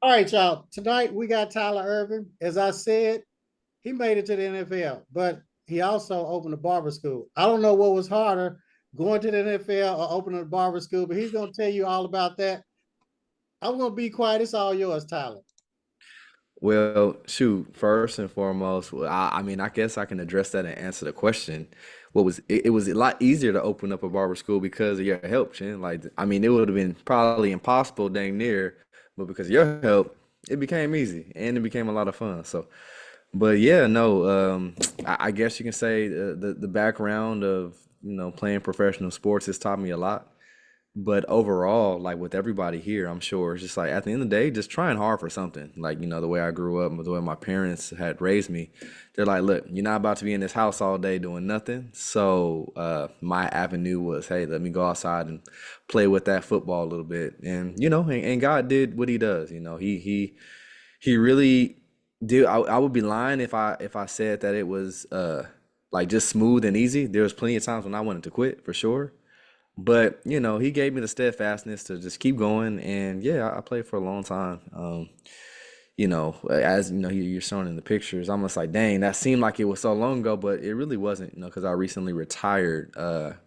All right, y'all. Tonight we got Tyler Ervin. As I said, he made it to the NFL, but he also opened a barber school. I don't know what was harder, going to the NFL or opening a barber school, but he's going to tell you all about that. I'm going to be quiet. It's all yours, Tyler. Well, shoot, first and foremost, well, I mean, I guess I can address that and answer the question. It was a lot easier to open up a barber school because of your help, Chin. Like, I mean, it would have been probably impossible dang near, but because of your help, it became easy and it became a lot of fun. So, but yeah, no, I guess you can say the background of, playing professional sports has taught me a lot. But overall, like with everybody here, I'm sure it's just like at the end of the day, just trying hard for something. Like, the way I grew up, the way my parents had raised me, they're like, look, you're not about to be in this house all day doing nothing. So my avenue was, hey, let me go outside and play with that football a little bit. And God did what he does. He really did. I would be lying if I said that it was like just smooth and easy. There was plenty of times when I wanted to quit for sure. But he gave me the steadfastness to just keep going, and yeah, I played for a long time. As you're showing in the pictures, I'm just like, dang, that seemed like it was so long ago, but it really wasn't. Because I recently retired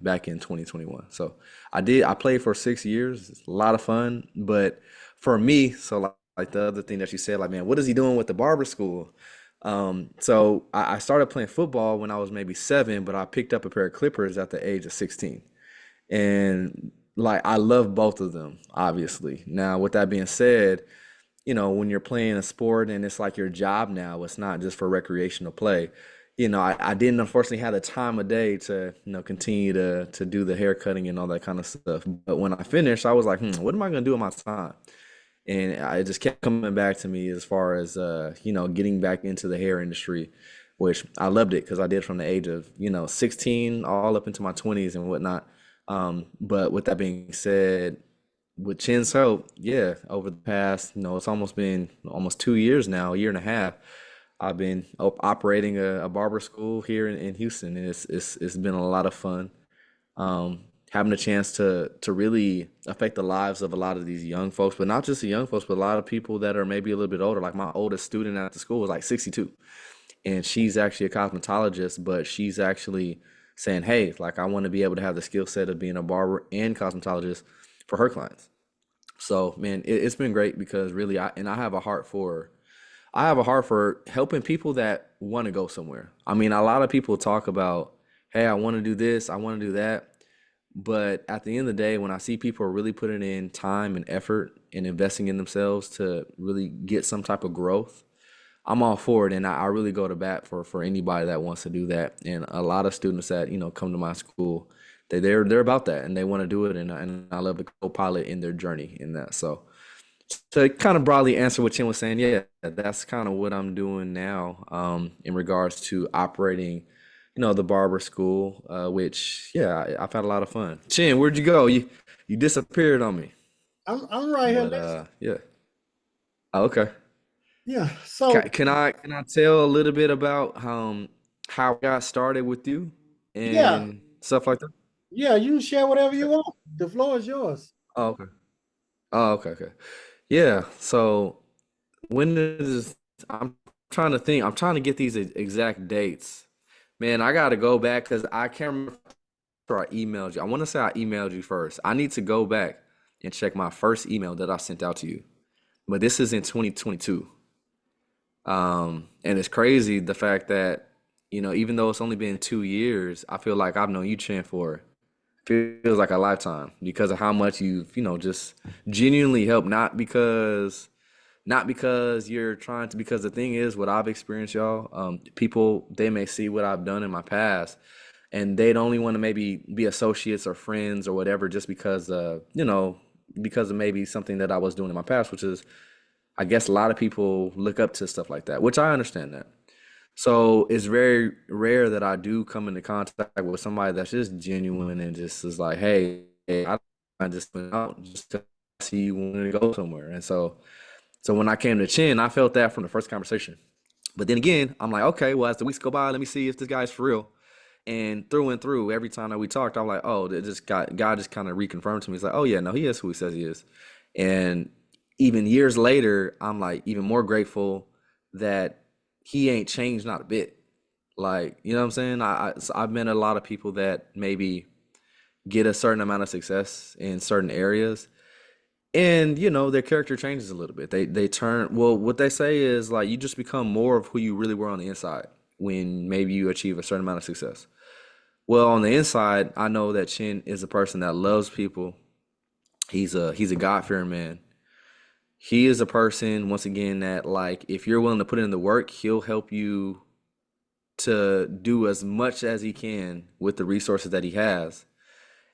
back in 2021. So I played for 6 years. It's a lot of fun, but for me, so like the other thing that you said, like, man, what is he doing with the barber school? So I started playing football when I was maybe 7, but I picked up a pair of clippers at the age of 16. And like I love both of them, obviously. Now, with that being said, when you're playing a sport and it's like your job now, it's not just for recreational play. I didn't unfortunately have the time of day to, continue to do the hair cutting and all that kind of stuff. But when I finished, I was like, what am I gonna do with my time? And it just kept coming back to me as far as getting back into the hair industry, which I loved it because I did from the age of 16 all up into my 20s and whatnot. But with that being said, with Chin's help, yeah, over the past, it's almost been almost 2 years now, a year and a half. I've been operating a barber school here in Houston, and it's been a lot of fun. Having a chance to really affect the lives of a lot of these young folks, but not just the young folks, but a lot of people that are maybe a little bit older. Like my oldest student at the school was like 62, and she's actually a cosmetologist, but she's actually saying, "Hey, like I want to be able to have the skill set of being a barber and cosmetologist for her clients." So, man, it's been great because really, I have a heart for helping people that want to go somewhere. I mean, a lot of people talk about, "Hey, I want to do this, I want to do that," but at the end of the day, when I see people are really putting in time and effort and investing in themselves to really get some type of growth, I'm all for it, and I really go to bat for anybody that wants to do that. And a lot of students that come to my school, they're about that, and they want to do it, and I love to co-pilot in their journey in that. So to kind of broadly answer what Chin was saying, yeah, that's kind of what I'm doing now, in regards to operating, the barber school, which yeah, I've had a lot of fun. Chin, where'd you go? You disappeared on me, I'm right here but listening. yeah. Oh, okay. Yeah. Can, So, can I tell a little bit about how I got started with you yeah, and stuff like that? yeah, you share whatever you Okay. want. The floor is yours. Oh, okay. Oh, okay, okay. Yeah. So when is I'm trying to think. I'm trying to get these exact dates. Man, I gotta go back because I can't remember if I emailed you. I want to say I emailed you first. I need to go back and check my first email that I sent out to you. But this is in 2022. And it's crazy the fact that, even though it's only been 2 years, I feel like I've known you, Chin, for feels like a lifetime because of how much you've, just genuinely helped. Not because you're trying to, because the thing is, what I've experienced, y'all, people, they may see what I've done in my past and they'd only want to maybe be associates or friends or whatever just because of maybe something that I was doing in my past, which is, I guess a lot of people look up to stuff like that, which I understand that. So it's very rare that I do come into contact with somebody that's just genuine and just is like, hey, I just went out just to see you want to go somewhere. And so when I came to Chin, I felt that from the first conversation. But then again, I'm like, okay, well, as the weeks go by, let me see if this guy's for real. And through, every time that we talked, I'm like, oh, it just God just kind of reconfirmed to me. He's like, oh yeah, no, he is who he says he is. And even years later, I'm like even more grateful that he ain't changed not a bit. Like, you know what I'm saying? So I've met a lot of people that maybe get a certain amount of success in certain areas, and their character changes a little bit. They turn, well, what they say is like you just become more of who you really were on the inside when maybe you achieve a certain amount of success. Well, on the inside, I know that Chin is a person that loves people. He's a God-fearing man. He is a person, once again, that like if you're willing to put in the work, he'll help you to do as much as he can with the resources that he has.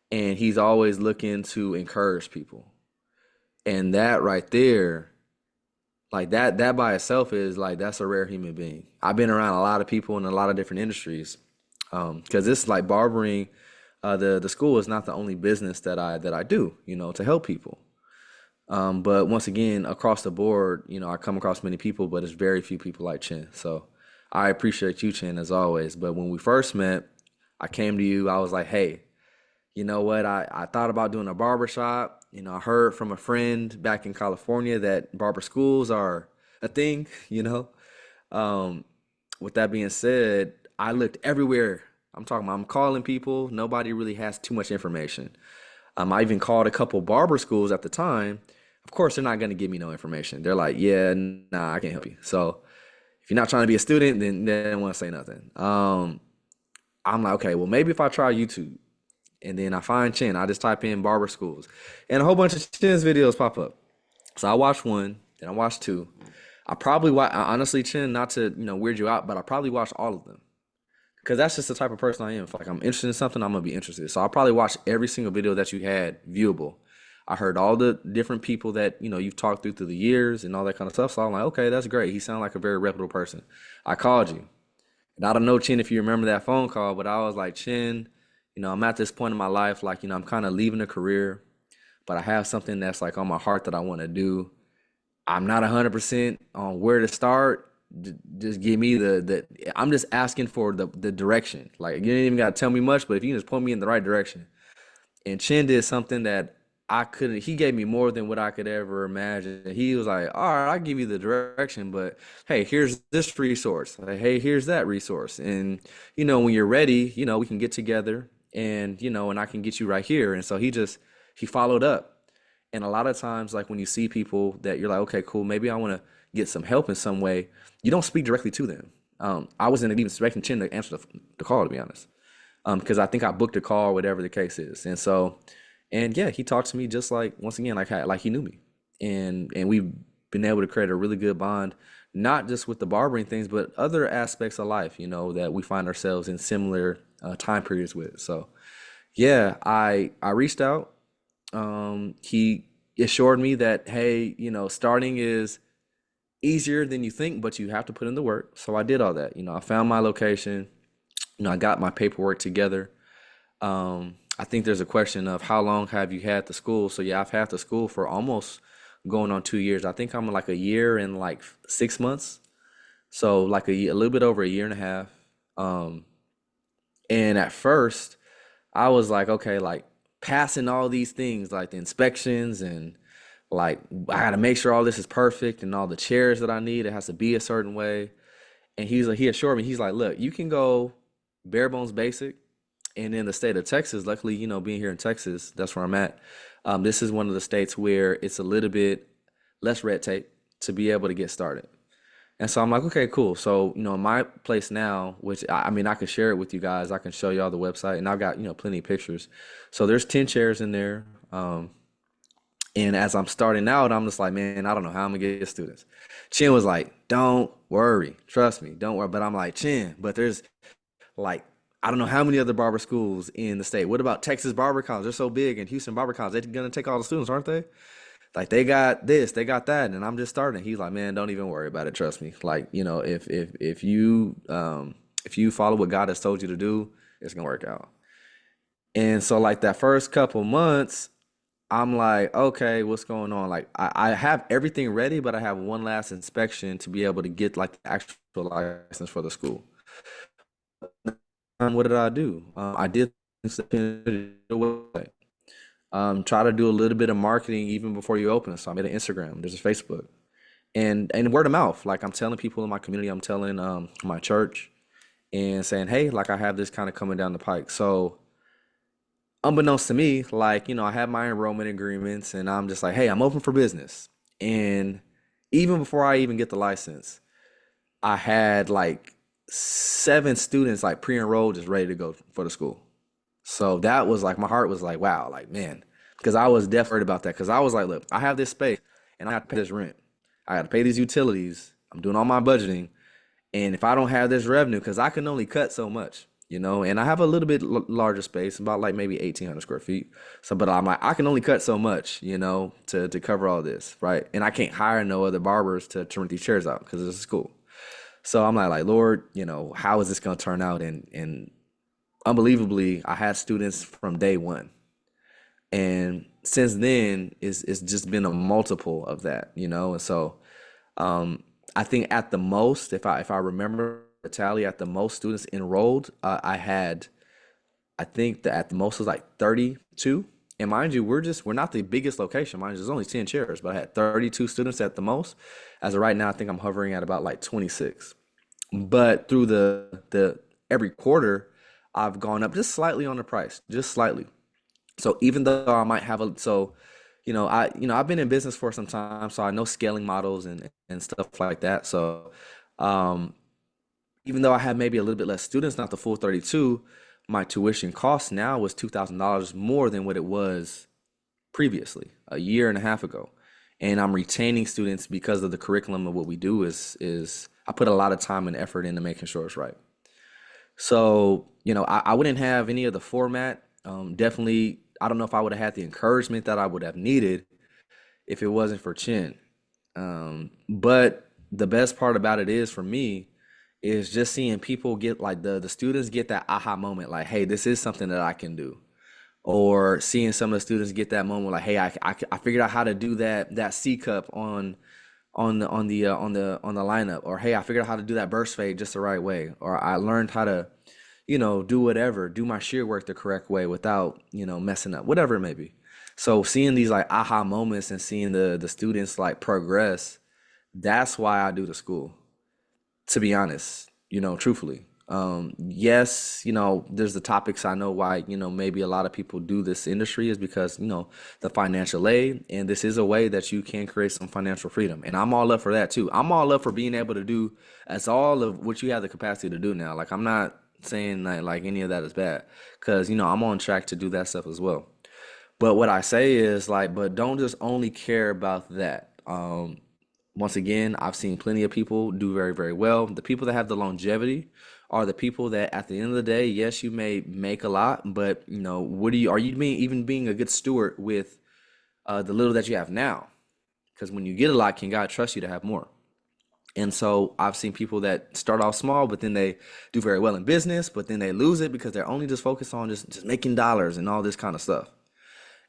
And he's always looking to encourage people. And that right there, like that by itself is like that's a rare human being. I've been around a lot of people in a lot of different industries. Because this like barbering, the school is not the only business that I do, to help people. But once again, across the board, I come across many people, but it's very few people like Chin. So I appreciate you, Chin, as always. But when we first met, I came to you, I was like, hey, you know what? I thought about doing a barber shop. I heard from a friend back in California that barber schools are a thing, Um, with that being said, I looked everywhere. I'm calling people. Nobody really has too much information. I even called a couple barber schools at the time. Of course, they're not going to give me no information. They're like, yeah, nah, I can't help you. So if you're not trying to be a student, then they don't want to say nothing. I'm like, okay, well, maybe if I try YouTube and then I find Chin, I just type in barber schools and a whole bunch of Chin's videos pop up. So I watched one, then I watched two. I probably honestly, Chin, not to weird you out, but I probably watched all of them because that's just the type of person I am. If like I'm interested in something, I'm gonna be interested. So I probably watched every single video that you had viewable. I heard all the different people that you've talked through the years and all that kind of stuff. So I'm like, okay, that's great. He sounds like a very reputable person. I called you, and I don't know, Chin, if you remember that phone call, but I was like, Chin, I'm at this point in my life, like I'm kind of leaving a career, but I have something that's like on my heart that I want to do. I'm not 100% on where to start. Just give me the I'm just asking for the direction. Like you didn't even got to tell me much, but if you can just point me in the right direction. And Chin did something that I couldn't, he gave me more than what I could ever imagine. He was like, all right, I'll give you the direction, but hey, here's this resource. Like, hey, here's that resource. And when you're ready, we can get together and and I can get you right here. And so he followed up. And a lot of times, like when you see people that you're like, okay, cool, maybe I want to get some help in some way, you don't speak directly to them. I wasn't even expecting Chin to answer the call, to be honest, because I think I booked a call, whatever the case is. And so, and yeah, he talked to me just like once again, like he knew me, and we've been able to create a really good bond, not just with the barbering things, but other aspects of life, that we find ourselves in similar time periods with. So yeah, I reached out. He assured me that, hey, starting is easier than you think, but you have to put in the work. So I did all that. I found my location. I got my paperwork together. I think there's a question of how long have you had the school? So yeah, I've had the school for almost going on 2 years. I think I'm like a year and like 6 months. So like a little bit over a year and a half. Um, and at first, I was like, okay, like passing all these things, like the inspections and like I gotta make sure all this is perfect and all the chairs that I need, it has to be a certain way. And he assured me, he's like, look, you can go bare bones basic. And in the state of Texas, luckily, being here in Texas, that's where I'm at. This is one of the states where it's a little bit less red tape to be able to get started. And so I'm like, okay, cool. So, my place now, which I mean, I can share it with you guys. I can show y'all the website, and I've got, plenty of pictures. So there's 10 chairs in there. And as I'm starting out, I'm just like, man, I don't know how I'm gonna get students. Chin was like, don't worry, trust me, don't worry. But I'm like, Chin, but there's like, I don't know how many other barber schools in the state. What about Texas Barber College? They're so big, and Houston Barber College, they're gonna take all the students, aren't they? Like they got this, they got that, and I'm just starting. He's like, man, don't even worry about it. Trust me. Like, if you follow what God has told you to do, it's gonna work out. And so like that first couple months, I'm like, okay, what's going on? Like I have everything ready, but I have one last inspection to be able to get like the actual license for the school. What did I do? I did things the website. Try to do a little bit of marketing even before you open. So I made an Instagram, there's a Facebook, and word of mouth. Like I'm telling people in my community, I'm telling my church, and saying, hey, like I have this kind of coming down the pike. So unbeknownst to me, like, I have my enrollment agreements and I'm just like, hey, I'm open for business. And even before I even get the license, I had like 7 students like pre-enrolled, just ready to go for the school. So that was like, my heart was like, wow, like, man, because I was definitely worried about that. Because I was like, look, I have this space and I have to pay this rent. I got to pay these utilities. I'm doing all my budgeting. And if I don't have this revenue, because I can only cut so much, and I have a little bit larger space, about like maybe 1,800 square feet. So, but I'm like, I can only cut so much, to cover all this, right? And I can't hire no other barbers to rent these chairs out because it's a school. So I'm like, Lord, how is this going to turn out? And unbelievably, I had students from day one. And since then, it's just been a multiple of that, And so I think at the most, if I remember the tally, at the most students enrolled, I think that at the most was like 32. And mind you, we're not the biggest location. Mind you, there's only 10 chairs, but I had 32 students at the most. As of right now, I think I'm hovering at about like 26. But through the every quarter, I've gone up just slightly on the price, just slightly. So even though I might have I've been in business for some time, so I know scaling models and stuff like that. So um, even though I have maybe a little bit less students, not the full 32, my tuition cost now was $2,000 more than what it was previously, a year and a half ago. And I'm retaining students because of the curriculum of what we do is I put a lot of time and effort into making sure it's right. So, I wouldn't have any of the format. Definitely, I don't know if I would have had the encouragement that I would have needed if it wasn't for Chin. But the best part about it is for me is just seeing people get like the students get that aha moment, like, hey, this is something that I can do. Or seeing some of the students get that moment like, hey, I figured out how to do that C cup on the lineup, or hey, I figured out how to do that burst fade just the right way, or I learned how to do my shear work the correct way without messing up, whatever it may be. So seeing these like aha moments and seeing the students like progress, that's why I do the school, to be honest, truthfully. Yes, there's the topics I know why, maybe a lot of people do this industry is because, the financial aid, and this is a way that you can create some financial freedom. And I'm all up for that too. I'm all up for being able to do that's all of what you have the capacity to do now. Like I'm not saying that like any of that is bad, because, I'm on track to do that stuff as well. But what I say is like, but don't just only care about that. Once again, I've seen plenty of people do very, very well. The people that have the longevity are the people that at the end of the day, yes, you may make a lot, but are you being a good steward with the little that you have now? Because when you get a lot, can God trust you to have more? And so I've seen people that start off small, but then they do very well in business, but then they lose it because they're only just focused on just making dollars and all this kind of stuff.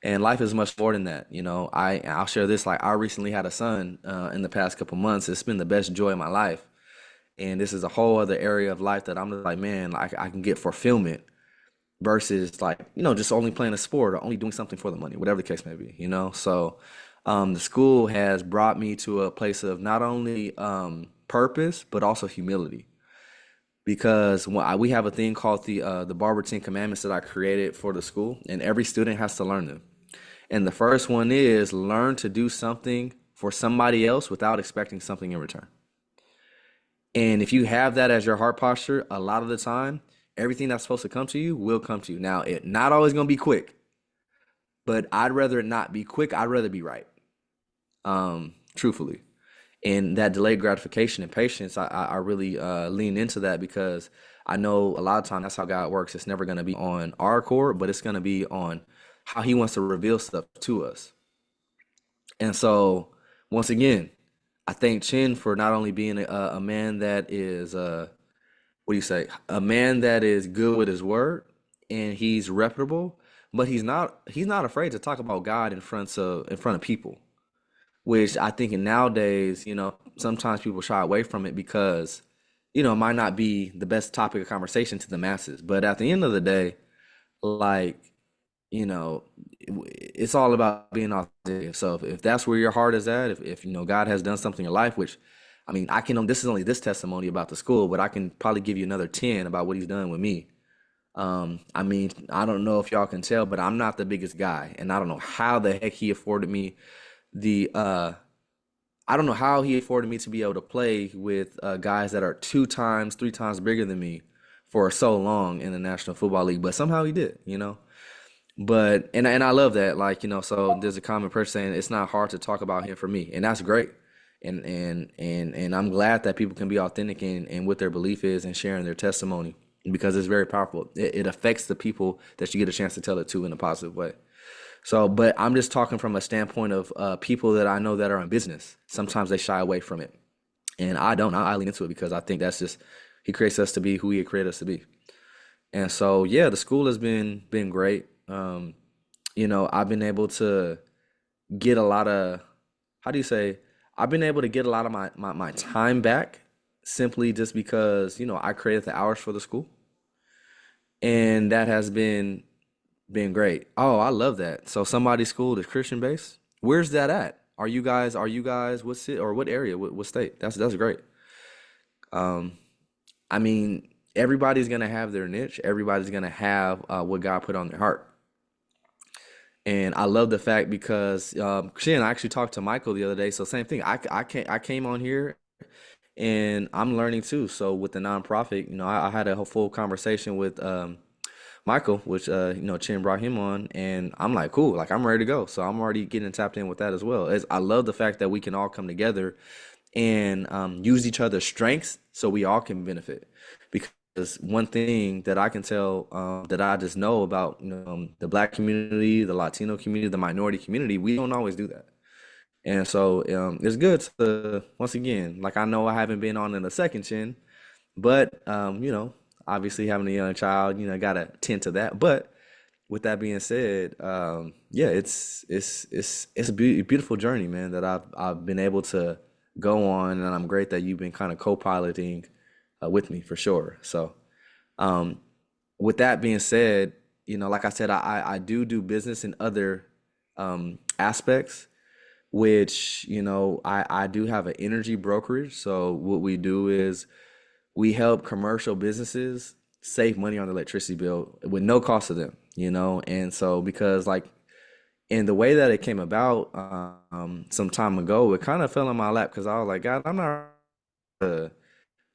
And life is much more than that. I'll share this. Like I recently had a son in the past couple months. It's been the best joy of my life. And this is a whole other area of life that I'm just like, man, I can get fulfillment versus like, just only playing a sport or only doing something for the money, whatever the case may be. So the school has brought me to a place of not only purpose, but also humility. Because we have a thing called the Barber 10 Commandments that I created for the school, and every student has to learn them. And the first one is learn to do something for somebody else without expecting something in return. And if you have that as your heart posture, a lot of the time, everything that's supposed to come to you will come to you. Now, it not always going to be quick, but I'd rather it not be quick. I'd rather be right, truthfully. And that delayed gratification and patience, I really lean into that because I know a lot of times that's how God works. It's never going to be on our accord, but it's going to be on how he wants to reveal stuff to us. And so, once again, I thank Chin for not only being a man that is, what do you say, a man that is good with his word and he's reputable, but he's not afraid to talk about God in front of people, which I think in nowadays, sometimes people shy away from it because, it might not be the best topic of conversation to the masses. But at the end of the day, like you know, it's all about being authentic. So if that's where your heart is at, if you know God has done something in your life, which I mean, I can, this is only this testimony about the school, but I can probably give you another 10 about what he's done with me. I mean, I don't know if y'all can tell, but I'm not the biggest guy, and I don't know how the heck he afforded me the I don't know how he afforded me to be able to play with guys that are two times, three times bigger than me for so long in the National Football League, but somehow he did, you know. But and I love that, like, you know, so there's a common person saying it's not hard to talk about him for me, and that's great. And I'm glad that people can be authentic in what their belief is and sharing their testimony because it's very powerful. It affects the people that you get a chance to tell it to in a positive way. So, but I'm just talking from a standpoint of people that I know that are in business. Sometimes they shy away from it, and I don't. I lean into it because I think that's just he creates us to be who he created us to be. And so, yeah, the school has been great. You know, I've been able to get a lot of, how do you say, I've been able to get a lot of my time back simply just because, you know, I created the hours for the school. And that has been great. Oh, I love that. So somebody's school is Christian based. Where's that at? Are you guys what city or what area? What state? That's great. Um, I mean, everybody's gonna have their niche. Everybody's gonna have what God put on their heart. And I love the fact because Shin, I actually talked to Michael the other day. So same thing. I came on here and I'm learning too. So with the nonprofit, you know, I had a whole full conversation with Michael, which you know, Chin brought him on, and I'm like, cool, like I'm ready to go. So I'm already getting tapped in with that as well. As I love the fact that we can all come together and use each other's strengths so we all can benefit. Because one thing that I can tell that I just know about, you know, the Black community, the Latino community, the minority community, we don't always do that. And so it's good to, once again, like I know I haven't been on in a second, Chin, but you know, obviously having a young child, you know, gotta tend to that. But with that being said, yeah, it's a beautiful journey, man, that I've been able to go on, and I'm great that you've been kind of co-piloting with me for sure. So, um, with that being said, you know, like I said, I do business in other aspects, which, you know, I do have an energy brokerage. So what we do is we help commercial businesses save money on the electricity bill with no cost to them, you know? And so because like in the way that it came about some time ago, it kind of fell in my lap because I was like, God, I'm not uh,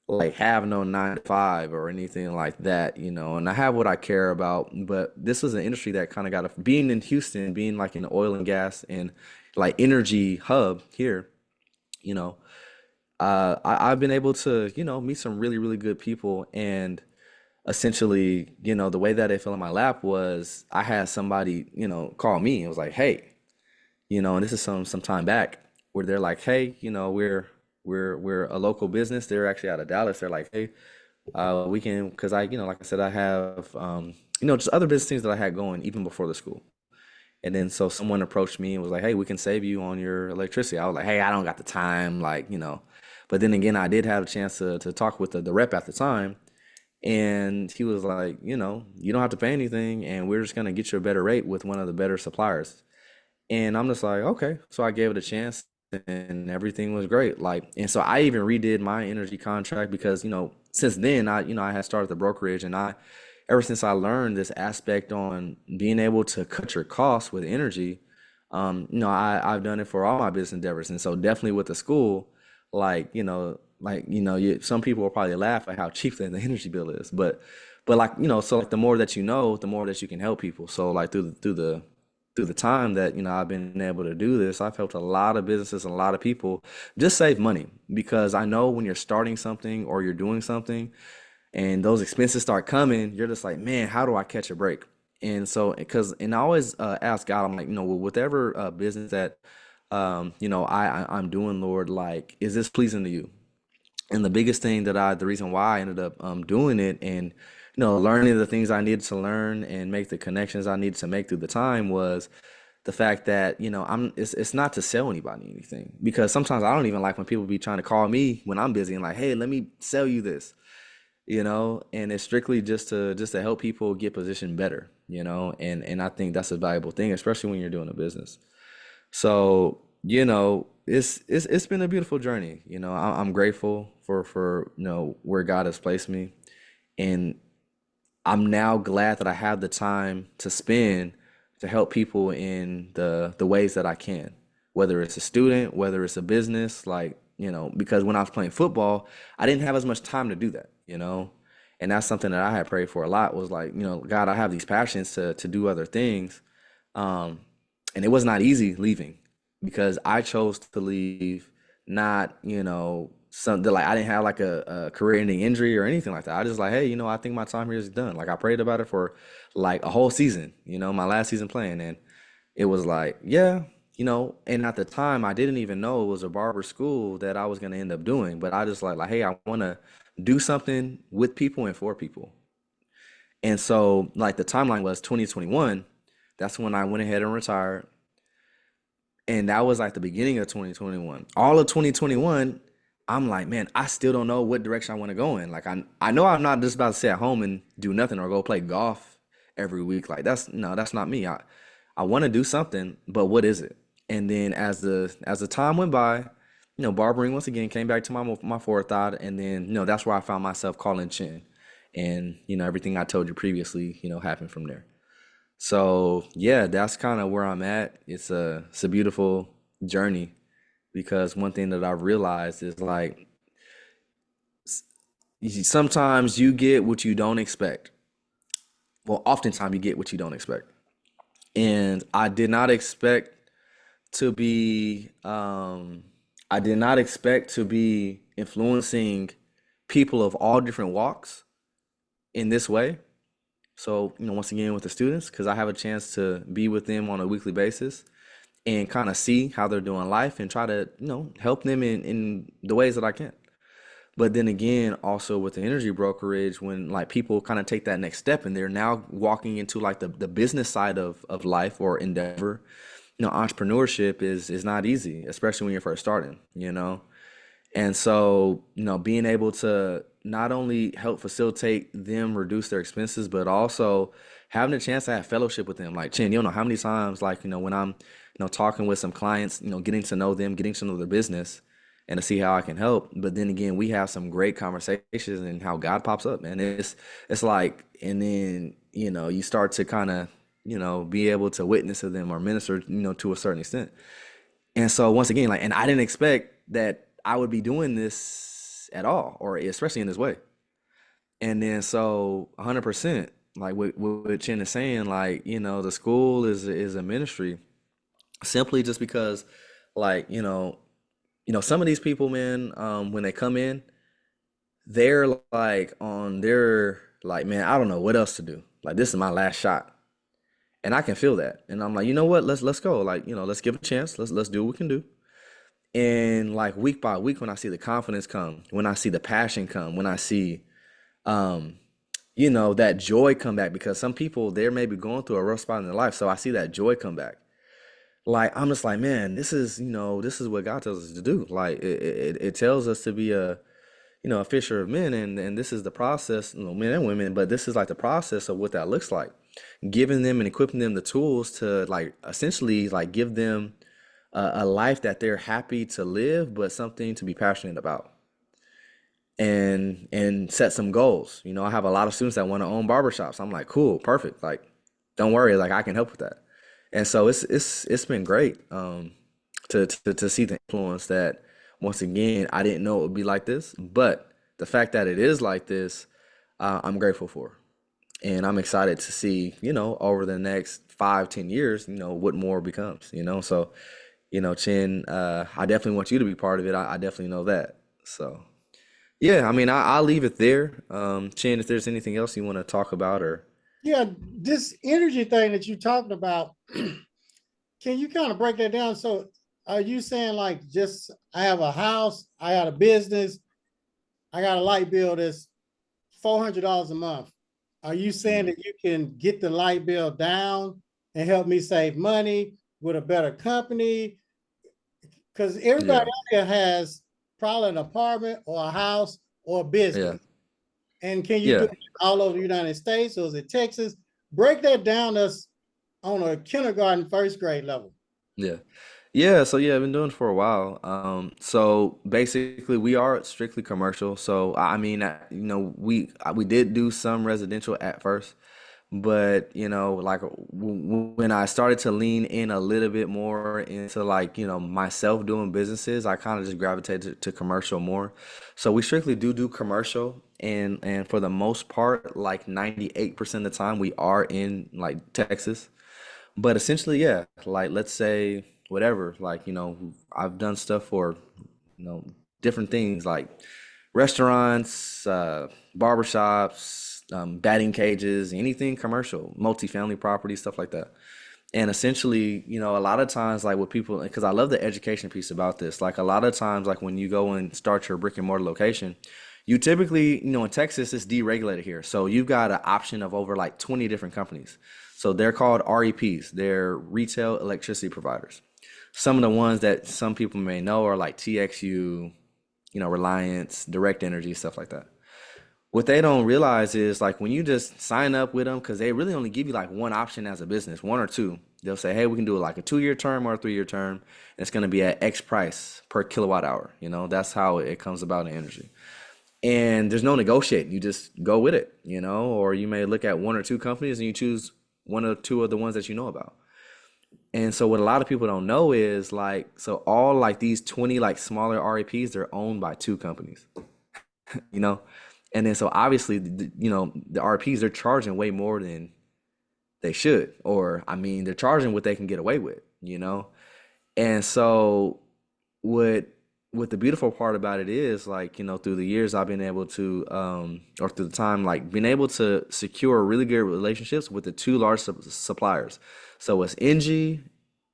like have no 9 to 5 or anything like that, you know, and I have what I care about. But this was an industry that kind of got being in Houston, being like in the oil and gas and like energy hub here, you know, I've been able to, you know, meet some really, really good people. And essentially, you know, the way that it fell in my lap was I had somebody, you know, call me and was like, hey, you know, and this is some time back where they're like, hey, you know, we're a local business. They're actually out of Dallas. They're like, hey, we can, because I, you know, like I said, I have, you know, just other business things that I had going even before the school. And then so someone approached me and was like, "Hey, we can save you on your electricity." I was like, "Hey, I don't got the time, like, you know." But then again, I did have a chance to talk with the rep at the time, and he was like, "You know, you don't have to pay anything, and we're just gonna get you a better rate with one of the better suppliers." And I'm just like, "Okay." So I gave it a chance, and everything was great. Like, and so I even redid my energy contract because, you know, since then you know, I had started the brokerage, and ever since I learned this aspect on being able to cut your costs with energy, you know, I've done it for all my business endeavors. And so definitely with the school, like, you know, some people will probably laugh at how cheap the energy bill is, but like, you know, so like the more that you know, the more that you can help people. So like through the time that, you know, I've been able to do this, I've helped a lot of businesses and a lot of people just save money because I know when you're starting something or you're doing something, and those expenses start coming, you're just like, man, how do I catch a break? And so, and I always ask God, I'm like, you know, with whatever business that, you know, I'm doing, Lord, like, is this pleasing to you? And the biggest thing the reason why I ended up doing it and, you know, learning the things I needed to learn and make the connections I needed to make through the time was the fact that, you know, it's not to sell anybody anything because sometimes I don't even like when people be trying to call me when I'm busy and like, hey, let me sell you this, you know, and it's strictly just to help people get positioned better, and I think that's a valuable thing, especially when you're doing a business. So, it's been a beautiful journey. I'm grateful for where God has placed me, and I'm now glad that I have the time to spend to help people in the ways that I can, whether it's a student, whether it's a business, like, because when I was playing football, I didn't have as much time to do that. And that's something that I had prayed for a lot was like, God, I have these passions to do other things. Um, and it was not easy leaving because I chose to leave, not, something like I didn't have like a career-ending injury or anything like that. I just like, hey, I think my time here is done. Like I prayed about it for like a whole season, my last season playing, and it was like, yeah, and at the time I didn't even know it was a barber school that I was gonna end up doing, but I just like, hey, I want to do something with people and for people. And so like the timeline was 2021. That's when I went ahead and retired. And that was like the beginning of 2021. All of 2021, I'm like, man, I still don't know what direction I want to go in. Like I know I'm not just about to sit at home and do nothing or go play golf every week. Like that's not me. I want to do something, but what is it? And then as the time went by, barbering once again came back to my forethought, and then that's where I found myself calling Chin, and everything I told you previously, happened from there. So yeah, that's kind of where I'm at. It's a beautiful journey because one thing that I've realized is like sometimes you get what you don't expect. Well, oftentimes you get what you don't expect. And to be I did not expect to be influencing people of all different walks in this way. So, once again with the students, because I have a chance to be with them on a weekly basis and kind of see how they're doing life and try to, help them in the ways that I can. But then again, also with the energy brokerage, when like people kind of take that next step and they're now walking into like the business side of life or endeavor, entrepreneurship is not easy, especially when you're first starting. And so, being able to not only help facilitate them reduce their expenses, but also having a chance to have fellowship with them. Like, Chin, you don't know how many times, like, when I'm, talking with some clients, getting to know them, getting to know their business and to see how I can help. But then again, we have some great conversations and how God pops up, man. It's like, and then, you start to kind of, be able to witness to them or minister, to a certain extent. And so once again, like, and I didn't expect that I would be doing this at all, or especially in this way. And then so 100%, like what Chen is saying, like, the school is a ministry simply just because, like, some of these people, man, when they come in, they're like they're like, man, I don't know what else to do. Like, this is my last shot. And I can feel that. And I'm like, you know what? Let's go. Like, let's give it a chance. Let's do what we can do. And like week by week, when I see the confidence come, when I see the passion come, when I see, um, that joy come back, because some people they're maybe going through a rough spot in their life. So I see that joy come back. Like I'm just like, man, this is what God tells us to do. Like it tells us to be a fisher of men, and this is the process, men and women, but this is like the process of what that looks like. Giving them and equipping them the tools to like essentially like give them a life that they're happy to live, but something to be passionate about, and set some goals. I have a lot of students that want to own barbershops. I'm like, cool, perfect. Like, don't worry, like I can help with that. And so it's been great to see the influence that once again I didn't know it would be like this, but the fact that it is like this, I'm grateful for, and I'm excited to see over the next 5-10 years what more becomes. So Chin, I definitely want you to be part of it. I definitely know that. So, yeah, I mean, I'll leave it there. Chin, if there's anything else you want to talk about or. Yeah, this energy thing that you're talking about, can you kind of break that down? So are you saying like just I have a house, I got a business, I got a light bill that's $400 a month. Are you saying Mhm. that you can get the light bill down and help me save money with a better company? Because everybody Yeah, out there has probably an apartment or a house or a yeah, business. And can you do yeah. it all over the United States, or is it Texas? break that down us on a kindergarten, first grade level. Yeah. Yeah, so yeah, I've been doing it for a while. So basically, we are strictly commercial. So I mean, we did do some residential at first, but like when I started to lean in a little bit more into like myself doing businesses, I kind of just gravitated to commercial more. So we strictly do commercial, and for the most part, like 98% of the time, we are in like Texas. But essentially, yeah, like let's say whatever, like, I've done stuff for, you know, different things like restaurants, barbershops, batting cages, anything commercial, multifamily property, stuff like that. And essentially, a lot of times, like with people, because I love the education piece about this, like a lot of times, like when you go and start your brick and mortar location, you typically, in Texas, it's deregulated here. So you've got an option of over like 20 different companies. So they're called REPs, they're retail electricity providers. Some of the ones that some people may know are like TXU, Reliance, Direct Energy, stuff like that. What they don't realize is like when you just sign up with them, because they really only give you like one option as a business, one or two. They'll say, hey, we can do like a 2-year term or a 3-year term. And it's going to be at X price per kilowatt hour. That's how it comes about in energy. And there's no negotiating. You just go with it, or you may look at one or two companies and you choose one or two of the ones that you know about. And so what a lot of people don't know is like, so all like these 20 like smaller REPs, they're owned by two companies, you know? And then so obviously, the RPs, they're charging way more than they should, or I mean, they're charging what they can get away with. And so what what the beautiful part about it is like, through the years I've been able to, or through the time, like been able to secure really good relationships with the two large suppliers. So it's NG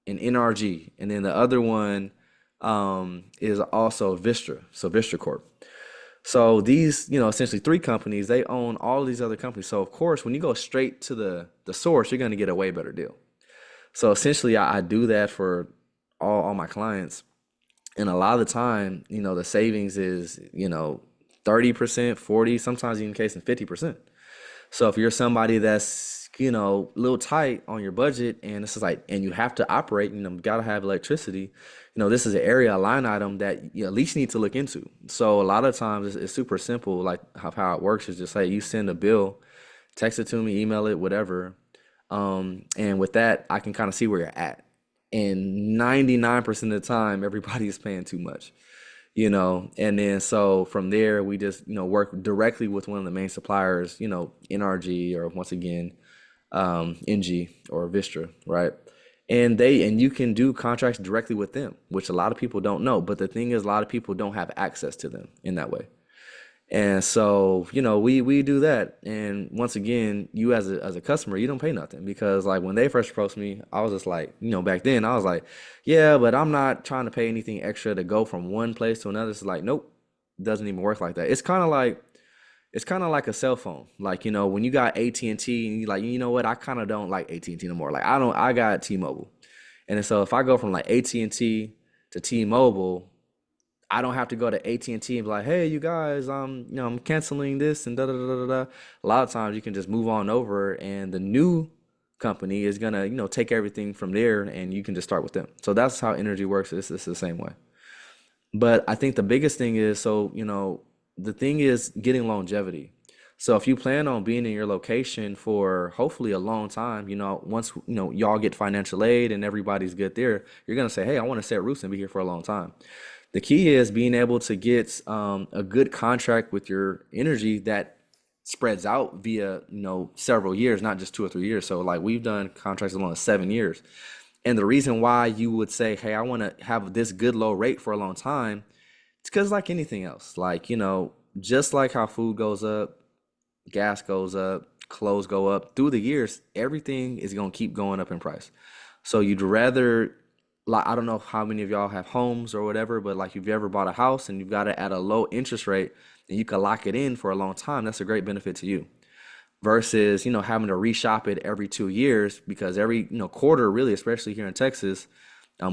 and NRG, and then the other one is also Vistra, so Vistra Corp. So these, essentially three companies, they own all of these other companies. So of course, when you go straight to the source, you're going to get a way better deal. So essentially, I do that for all my clients. And a lot of the time, the savings is, 30%, 40, sometimes even case in 50%. So if you're somebody that's, a little tight on your budget and this is like, and you have to operate, you gotta have electricity, this is an area, a line item that you at least need to look into. So a lot of times it's super simple. Like how it works is just like you send a bill, text it to me, email it, whatever. And with that, I can kind of see where you're at. And 99% of the time, everybody is paying too much, and then so from there, we just, work directly with one of the main suppliers, NRG or once again, NG or Vistra, right? And you can do contracts directly with them, which a lot of people don't know. But the thing is, a lot of people don't have access to them in that way. And so, we do that. And once again, you as a customer, you don't pay nothing because like when they first approached me, I was just like, back then I was like, yeah, but I'm not trying to pay anything extra to go from one place to another. It's like, nope, doesn't even work like that. It's kind of like a cell phone. Like, when you got AT&T and T and you like, you know what, I kind of don't like AT&T no more. Like I got T-Mobile. And so if I go from like AT&T to T-Mobile, I don't have to go to AT&T and T and be like, hey, you guys, I'm canceling this and da da da da da. A lot of times you can just move on over and the new company is gonna, take everything from there and you can just start with them. So that's how energy works. It's the same way. But I think the biggest thing is, so, the thing is getting longevity. So if you plan on being in your location for hopefully a long time, once, y'all get financial aid and everybody's good there, you're gonna say, hey, I want to set roots and be here for a long time. The key is being able to get a good contract with your energy that spreads out via, several years, not just 2 or 3 years. So like we've done contracts along 7 years. And the reason why you would say, hey, I want to have this good low rate for a long time, it's because like anything else, like, just like how food goes up, gas goes up, clothes go up through the years, everything is going to keep going up in price. So you'd rather, like, I don't know how many of y'all have homes or whatever, but like if you ever bought a house and you've got it at a low interest rate and you can lock it in for a long time, that's a great benefit to you versus, having to reshop it every 2 years because every, quarter really, especially here in Texas,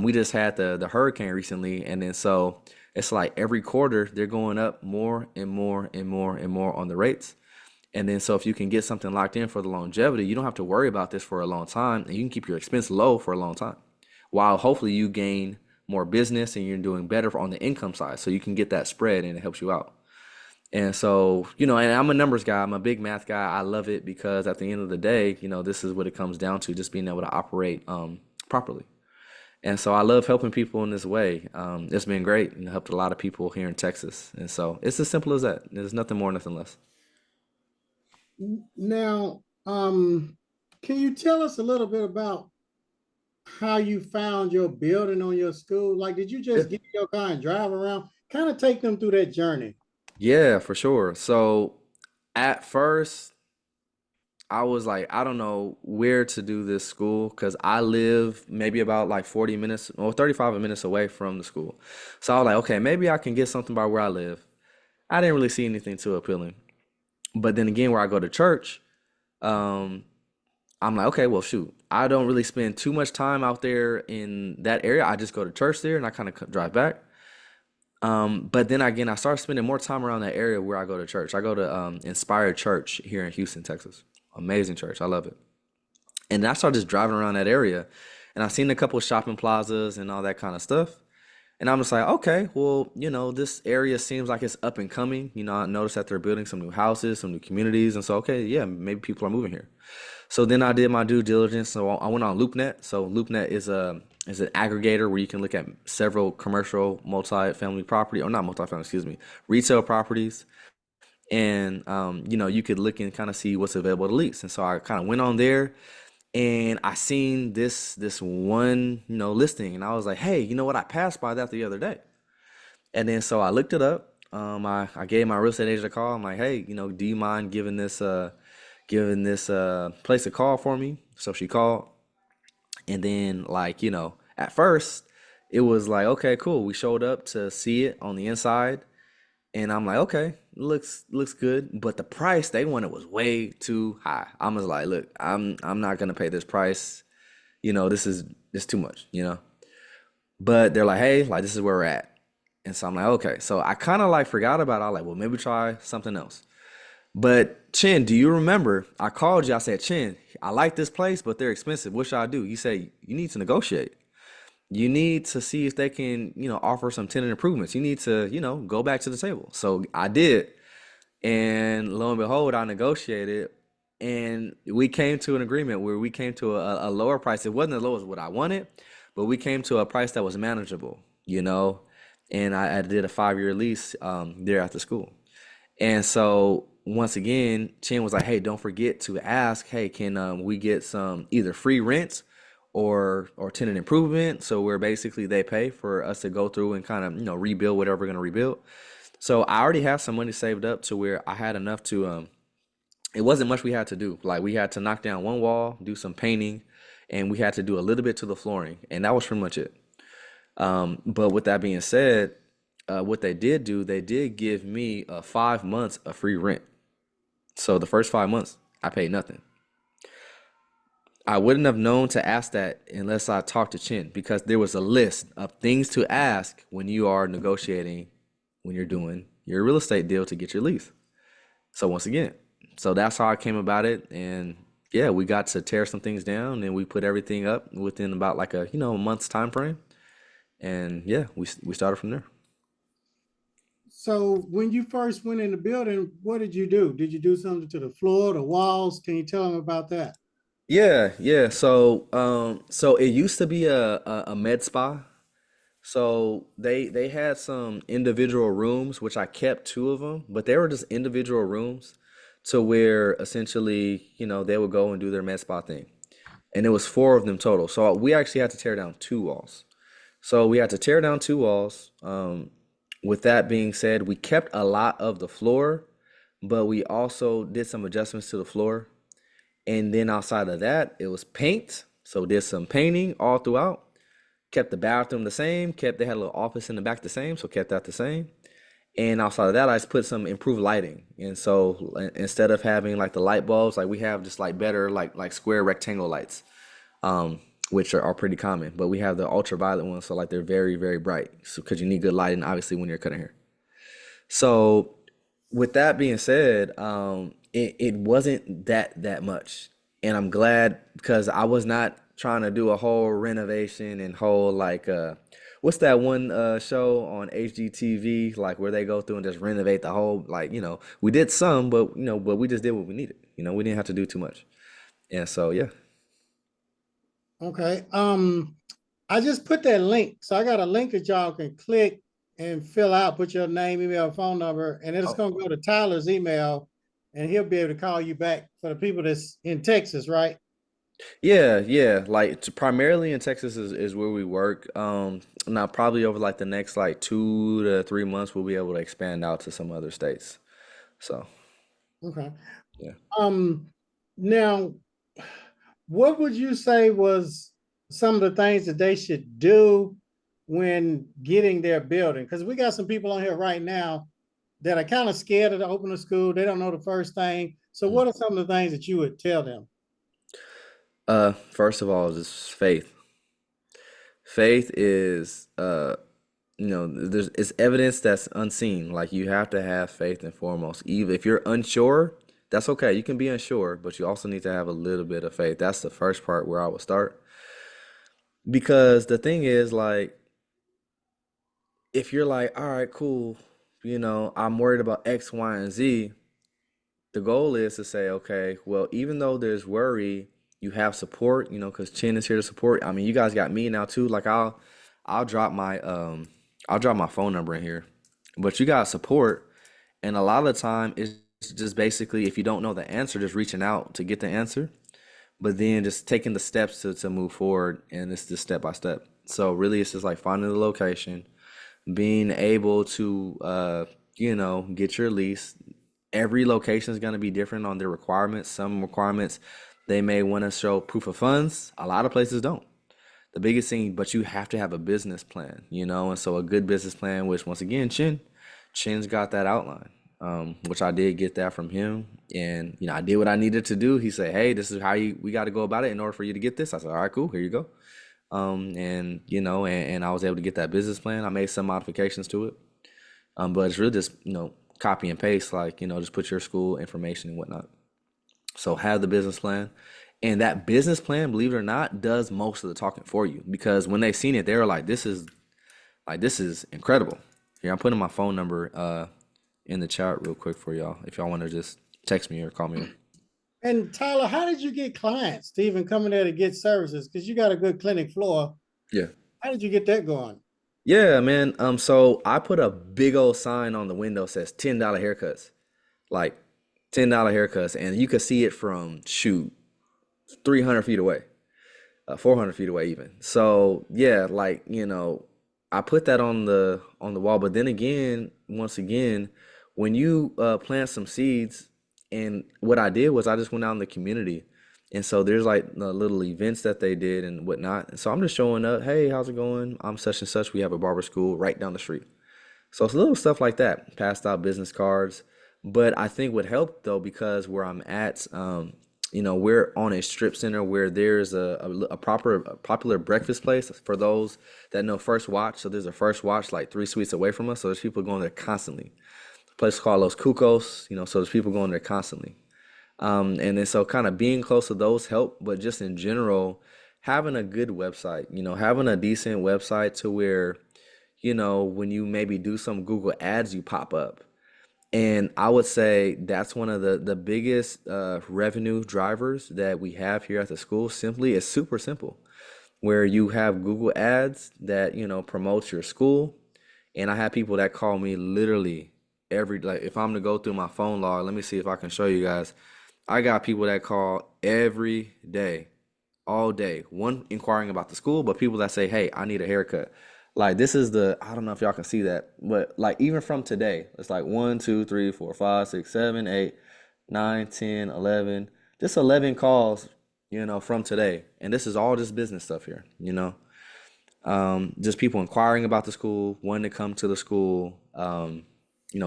we just had the hurricane recently. And then so it's like every quarter they're going up more and more and more and more on the rates. And then so if you can get something locked in for the longevity, you don't have to worry about this for a long time, and you can keep your expense low for a long time, while hopefully you gain more business and you're doing better on the income side. So you can get that spread and it helps you out. And so, and I'm a numbers guy, I'm a big math guy. I love it because at the end of the day, this is what it comes down to, just being able to operate properly. And so I love helping people in this way. It's been great and helped a lot of people here in Texas. And so it's as simple as that. There's nothing more, nothing less. Now, can you tell us a little bit about how you found your building on your school? Like, did you Yeah. just get in your car and drive around? Kind of take them through that journey. Yeah, for sure. So at first, I was like, I don't know where to do this school because I live maybe about like 40 minutes or 35 minutes away from the school. So I was like, okay, maybe I can get something by where I live. I didn't really see anything too appealing. But then again, where I go to church, um, I'm like, okay, well, shoot, I don't really spend too much time out there in that area. I just go to church there and I kind of drive back. But then again, I started spending more time around that area where I go to church. I go to Inspired Church here in Houston, Texas. Amazing church. I love it. And then I started just driving around that area and I seen a couple of shopping plazas and all that kind of stuff. And I'm just like, okay, well, this area seems like it's up and coming. I noticed that they're building some new houses, some new communities. And so, okay, yeah, maybe people are moving here. So then I did my due diligence. So I went on LoopNet. So LoopNet is an aggregator where you can look at several commercial multi-family property, or not multi-family, excuse me, retail properties. And you could look and kind of see what's available to lease. And so I kind of went on there and I seen this one, listing, and I was like, hey, you know what? I passed by that the other day. And then so I looked it up. I gave my real estate agent a call. I'm like, hey, do you mind giving this place a call for me? So she called, and then like, at first it was like, okay, cool. We showed up to see it on the inside, and I'm like, okay, looks good, but the price they wanted was way too high. I was like, look, I'm not gonna pay this price. This is too much. But they're like, hey, like this is where we're at. And so I'm like, okay. So I kind of like forgot about it. I was like, well, maybe try something else. But Chin, do you remember? I called you. I said, Chin, I like this place, but they're expensive. What should I do? You say you need to negotiate. You need to see if they can, offer some tenant improvements. You need to, go back to the table. So I did. And lo and behold, I negotiated and we came to an agreement where we came to a lower price. It wasn't as low as what I wanted, but we came to a price that was manageable. And I did a 5-year lease there at the school. And so once again, Chen was like, hey, don't forget to ask, hey, can we get some either free rent or tenant improvement? So where basically they pay for us to go through and kind of, rebuild whatever we're going to rebuild. So I already have some money saved up to where I had enough to, it wasn't much we had to do. Like we had to knock down one wall, do some painting, and we had to do a little bit to the flooring. And that was pretty much it. But with that being said, what they did do, they did give me 5 months of free rent. So the first 5 months, I paid nothing. I wouldn't have known to ask that unless I talked to Chin because there was a list of things to ask when you are negotiating, when you're doing your real estate deal to get your lease. So once again, so that's how I came about it. And yeah, we got to tear some things down and we put everything up within about like a month's time frame. And yeah, we started from there. So when you first went in the building, what did you do? Did you do something to the floor, the walls? Can you tell them about that? Yeah, yeah. So it used to be a med spa. So they had some individual rooms, which I kept two of them, but they were just individual rooms to where essentially, they would go and do their med spa thing. And it was four of them total. So we actually had to tear down two walls. So we had to tear down two walls. With that being said, we kept a lot of the floor, but we also did some adjustments to the floor. And then outside of that, it was paint. So did some painting all throughout. Kept the bathroom the same. They had a little office in the back the same, so kept that the same. And outside of that, I just put some improved lighting. And so instead of having like the light bulbs, like we have just like better like square rectangle lights, which are pretty common. But we have the ultraviolet ones, so like they're very, very bright. So because you need good lighting, obviously, when you're cutting hair. So with that being said, it wasn't that much. And I'm glad because I was not trying to do a whole renovation and whole like what's that one show on HGTV like where they go through and just renovate the whole like, we did some, but but we just did what we needed. We didn't have to do too much. And so yeah. Okay. I just put that link. So I got a link that y'all can click and fill out, put your name, email, phone number, and it's Oh. gonna go to Tyler's email and he'll be able to call you back for the people that's in Texas, right? Yeah, yeah. Like primarily in Texas is where we work. Now probably over like the next like 2 to 3 months we'll be able to expand out to some other states. So Okay. yeah. Um, now, what would you say was some of the things that they should do when getting their building? Because we got some people on here right now that are kind of scared of the open the school. They don't know the first thing. So Mm. what are some of the things that you would tell them? First of all, just faith. Faith is there's it's evidence that's unseen. Like you have to have faith and foremost. Even if you're unsure, that's okay. You can be unsure, but you also need to have a little bit of faith. That's the first part where I would start. Because the thing is, like, if you're like, all right, cool, I'm worried about X, Y, and Z, the goal is to say, okay, well, even though there's worry, you have support, because Chin is here to support. I mean, you guys got me now too. Like I'll drop my I'll drop my phone number in here. But you got support, and a lot of the time it's just basically if you don't know the answer, just reaching out to get the answer, but then just taking the steps to move forward, and it's just step by step. So really it's just like finding the location, being able to get your lease. Every location is going to be different on their requirements. Some requirements they may want to show proof of funds. A lot of places don't. The biggest thing, but you have to have a business plan, and so a good business plan, which once again, Chin's got that outline, which I did get that from him, and I did what I needed to do. He said, "Hey, this is how we got to go about it in order for you to get this." I said, "All right, cool, here you go." And I was able to get that business plan. I made some modifications to it, but it's really just copy and paste, like just put your school information and whatnot. So have the business plan, and that business plan, believe it or not, does most of the talking for you because when they seen it, they were like, this is incredible. Here, I'm putting my phone number in the chat real quick for y'all if y'all want to just text me or call me. And Tyler, how did you get clients to even come in there to get services? Because you got a good clinic floor. Yeah. How did you get that going? Yeah, man. So I put a big old sign on the window says $10 haircuts, like $10 haircuts, and you could see it from shoot 300 feet away, 400 feet away even. So yeah, like I put that on the wall. But then again, once again, when you plant some seeds, and what I did was I just went out in the community, and so there's like the little events that they did and whatnot. And so I'm just showing up. Hey, how's it going? I'm such and such. We have a barber school right down the street. So it's little stuff like that. Passed out business cards. But I think what helped though, because where I'm at, we're on a strip center where there's a popular breakfast place for those that know First Watch. So there's a First Watch like 3 suites away from us. So there's people going there constantly. A place called Los Cucos, so there's people going there constantly. And then so kind of being close to those help, but just in general, having a good website, having a decent website to where, when you maybe do some Google ads, you pop up. And I would say that's one of the biggest revenue drivers that we have here at the school. Simply, it's super simple, where you have Google ads that, promotes your school. And I have people that call me literally like if I'm to go through my phone log, let me see if I can show you guys. I got people that call every day, all day. One inquiring about the school, but people that say, "Hey, I need a haircut." Like this is I don't know if y'all can see that, but like even from today, it's like 1, 2, 3, 4, 5, 6, 7, 8, 9, 10, 11, just 11 calls, from today. And this is all just business stuff here. Just people inquiring about the school, wanting to come to the school,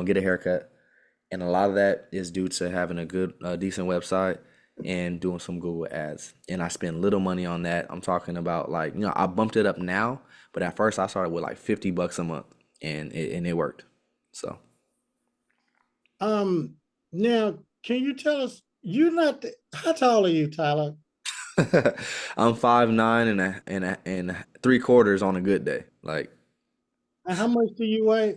get a haircut. And a lot of that is due to having a good, decent website and doing some Google ads. And I spend little money on that. I'm talking about like, I bumped it up now, but at first I started with like $50 a month, and it worked. So Um, Now, Can you tell us, you're not, how tall are you, Tyler? I'm 5'9" and 3/4 on a good day. Like, And how much do you weigh?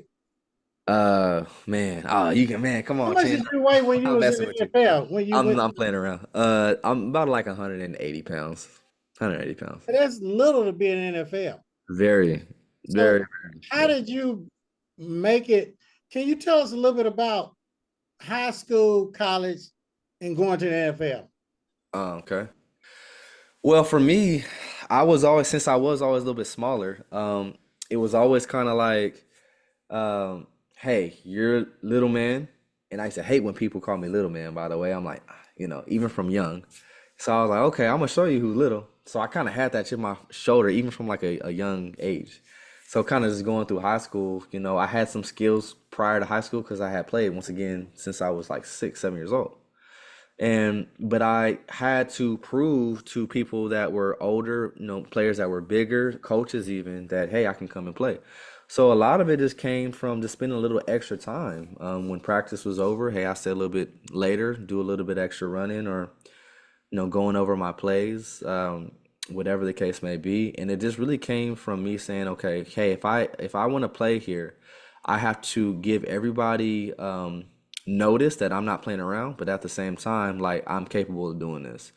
man, oh, you can, man, come How on, much Chin. did you weigh when you I'm was in messing the with you. NFL? When you went, I'm playing around. I'm about like 180 pounds. 180 pounds. that's little to be in the NFL. Very, very, So very how little. did you make it? Can you tell us a little bit about high school, college, and going to the NFL? Oh, okay. Well, for me, I was always, since I was always a little bit smaller, it was always kind of like, um, hey, you're little man. And I used to hate when people call me little man, by the way. I'm like, even from young. So I was like, okay, I'm gonna show you who's little. So I kind of had that chip on my shoulder, even from like a young age. So kind of just going through high school, I had some skills prior to high school because I had played once again since I was like 6, 7 years old. But I had to prove to people that were older, players that were bigger, coaches even, that hey, I can come and play. So a lot of it just came from just spending a little extra time. When practice was over, hey, I stay a little bit later, do a little bit extra running, or going over my plays, whatever the case may be. And it just really came from me saying, okay, hey, if I want to play here, I have to give everybody notice that I'm not playing around, but at the same time, like I'm capable of doing this.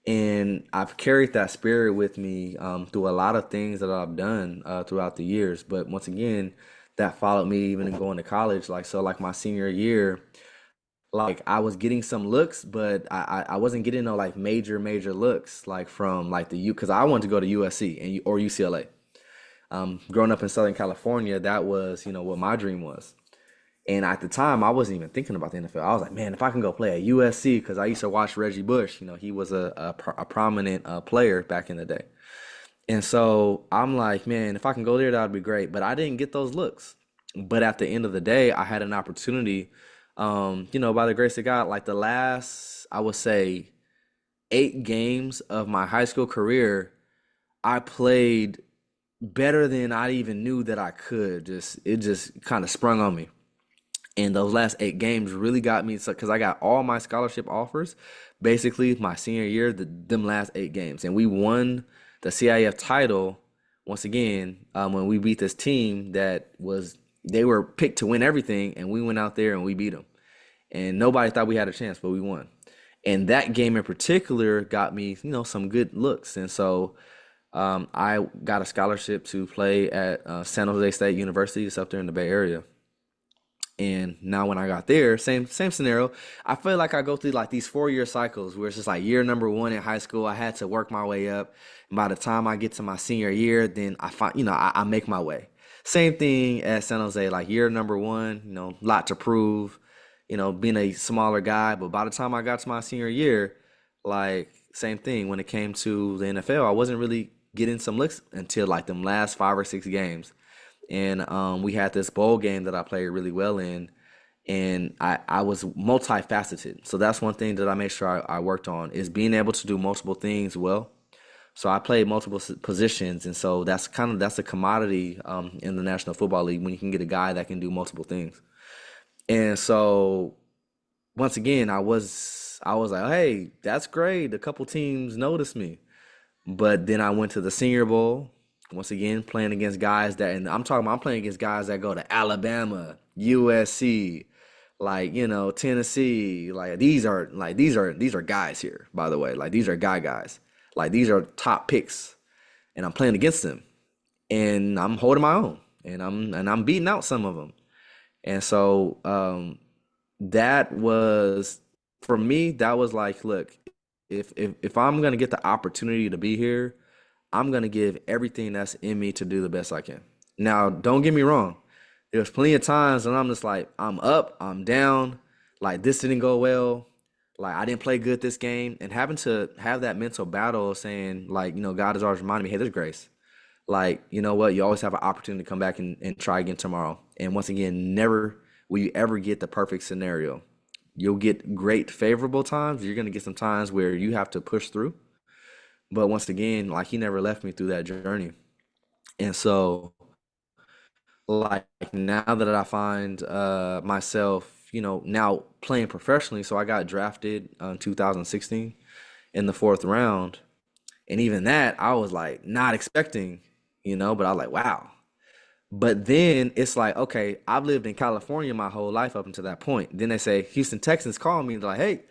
And I've carried that spirit with me through a lot of things that I've done throughout the years. But once again, that followed me even in going to college. Like so, like my senior year, like I was getting some looks, but I wasn't getting no like major looks like from like the U because I wanted to go to USC or UCLA. Growing up in Southern California, that was what my dream was. And at the time, I wasn't even thinking about the NFL. I was like, man, if I can go play at USC, because I used to watch Reggie Bush. He was a prominent player back in the day. And so I'm like, man, if I can go there, that would be great. But I didn't get those looks. But at the end of the day, I had an opportunity, by the grace of God, like the last, I would say, 8 games of my high school career, I played better than I even knew that I could. It just kind of sprung on me. And those last 8 games really got me because I got all my scholarship offers basically my senior year, them last 8 games. And we won the CIF title once again when we beat this team they were picked to win everything. And we went out there and we beat them. And nobody thought we had a chance, but we won. And that game in particular got me, some good looks. And so I got a scholarship to play at San Jose State University. It's up there in the Bay Area. And now when I got there, same scenario. I feel like I go through like these 4 year cycles where it's just like year number one in high school, I had to work my way up. And by the time I get to my senior year, then I find, I make my way. Same thing at San Jose, like year number one, lot to prove, being a smaller guy. But by the time I got to my senior year, like same thing when it came to the NFL, I wasn't really getting some looks until like them last 5 or 6 games. And we had this bowl game that I played really well in, and I was multifaceted. So that's one thing that I made sure I worked on is being able to do multiple things well. So I played multiple positions, and so that's a commodity in the National Football League when you can get a guy that can do multiple things. And so once again, I was like, hey, that's great. A couple teams noticed me. But then I went to the Senior Bowl, once again playing against guys and I'm playing against guys that go to Alabama, USC, like Tennessee. Like these are guys here, by the way. Like these are guys. Like these are top picks, and I'm playing against them, and I'm holding my own, and I'm beating out some of them. And so that was for me. That was like, look, if I'm gonna get the opportunity to be here, I'm gonna give everything that's in me to do the best I can. Now, don't get me wrong. There's plenty of times when I'm just like, I'm up, I'm down, like this didn't go well, like I didn't play good this game, and having to have that mental battle of saying, like, God is always reminding me, hey, there's grace. Like, you know what? You always have an opportunity to come back and try again tomorrow. And once again, never will you ever get the perfect scenario. You'll get great favorable times. You're gonna get some times where you have to push through. But once again, like he never left me through that journey. And so like now that I find myself, now playing professionally. So I got drafted in 2016 in the fourth round. And even that, I was like not expecting, but I was like, wow. But then it's like, okay, I've lived in California my whole life up until that point. Then they say, Houston Texans call me. They're like, hey,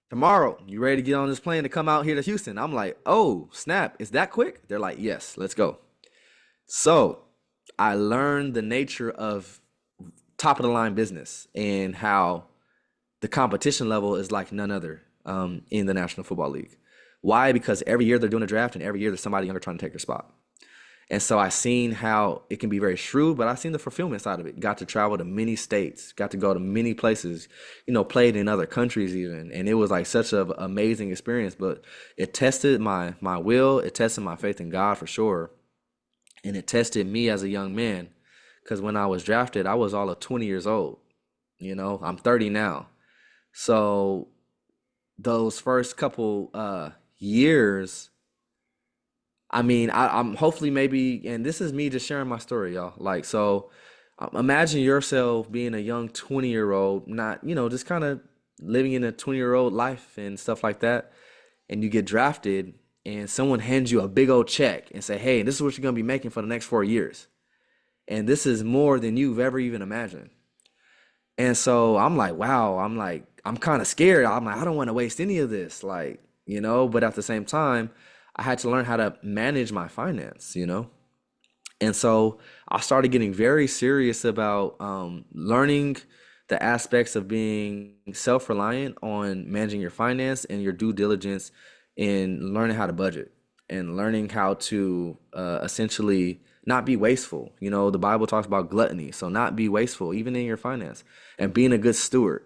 tomorrow, you ready to get on this plane to come out here to Houston? I'm like, oh, snap. Is that quick? They're like, yes, let's go. So I learned the nature of top of the line business and how the competition level is like none other in the National Football League. Why? Because every year they're doing a draft and every year there's somebody younger trying to take their spot. And so I seen how it can be very shrewd, but I seen the fulfillment side of it. Got to travel to many states, got to go to many places, played in other countries even. And it was like such an amazing experience, but it tested my will, it tested my faith in God for sure. And it tested me as a young man. Because when I was drafted, I was all of 20 years old. I'm 30 now. So those first couple years, I mean, I'm hopefully maybe, and this is me just sharing my story, y'all. Like, so imagine yourself being a young 20-year-old, not, just kind of living in a 20-year-old life and stuff like that. And you get drafted and someone hands you a big old check and say, hey, this is what you're going to be making for the next 4 years. And this is more than you've ever even imagined. And so I'm like, wow, I'm kind of scared. I'm like, I don't want to waste any of this. Like, but at the same time, I had to learn how to manage my finance. And so I started getting very serious about learning the aspects of being self-reliant on managing your finance and your due diligence in learning how to budget and learning how to essentially not be wasteful. The Bible talks about gluttony, so not be wasteful even in your finance and being a good steward.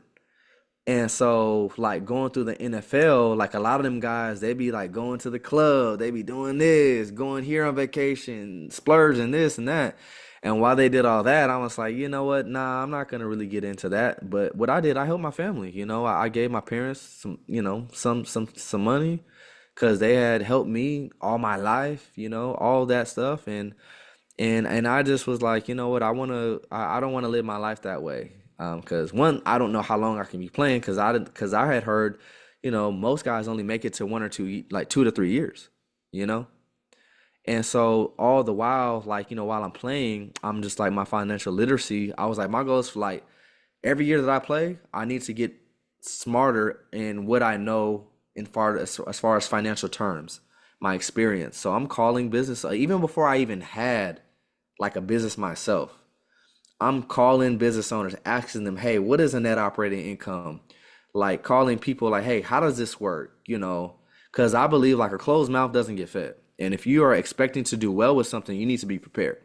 And so, like going through the NFL, like a lot of them guys, they be like going to the club, they be doing this, going here on vacation, splurging this and that. And while they did all that, I was like, you know what? Nah, I'm not gonna really get into that. But what I did, I helped my family. I gave my parents some, some money because they had helped me all my life. All that stuff. And I just was like, you know what? I don't want to live my life that way. Because one, I don't know how long I can be playing because I had heard, most guys only make it to 1 or 2, like 2 to 3 years, you know? And so all the while, like, while I'm playing, I'm just like my financial literacy. I was like, my goal is for like every year that I play, I need to get smarter in what I know as far as financial terms, my experience. So I'm calling business, even before I even had like a business myself. I'm calling business owners, asking them, hey, what is a net operating income? Like calling people like, hey, how does this work? Because I believe like a closed mouth doesn't get fed. And if you are expecting to do well with something, you need to be prepared.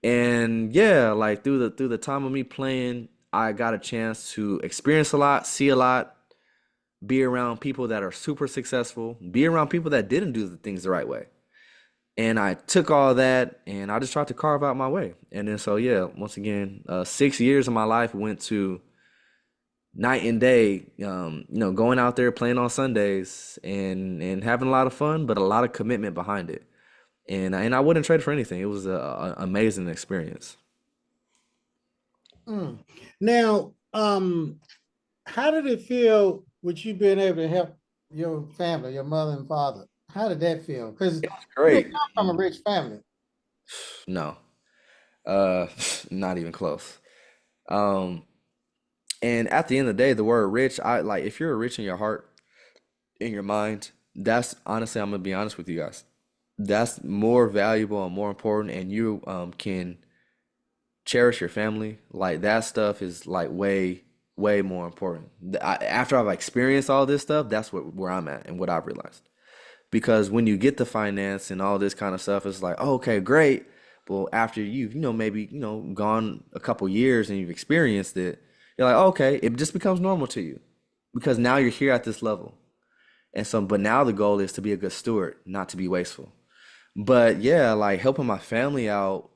And yeah, like through the time of me playing, I got a chance to experience a lot, see a lot, be around people that are super successful, be around people that didn't do the things the right way. And I took all that and I just tried to carve out my way. And then so yeah, once again, 6 years of my life went to night and day, going out there playing on Sundays and having a lot of fun, but a lot of commitment behind it. And I wouldn't trade it for anything. It was a amazing experience. Mm. Now, how did it feel with you being able to help your family, your mother and father? How did that feel? Because you didn't Great. come from a rich family. No, uh, not even close. Um, and at the end of the day, the word rich, I like if you're rich in your heart, in your mind, that's honestly, I'm gonna be honest with you guys. That's more valuable and more important, and you can cherish your family. Like that stuff is like way, way more important. After I've experienced all this stuff, that's where I'm at and what I've realized. Because when you get the finance and all this kind of stuff, it's like, oh, okay, great. Well, after you've, maybe, gone a couple years and you've experienced it, you're like, okay, it just becomes normal to you because now you're here at this level. And so, but now the goal is to be a good steward, not to be wasteful. But yeah, like helping my family out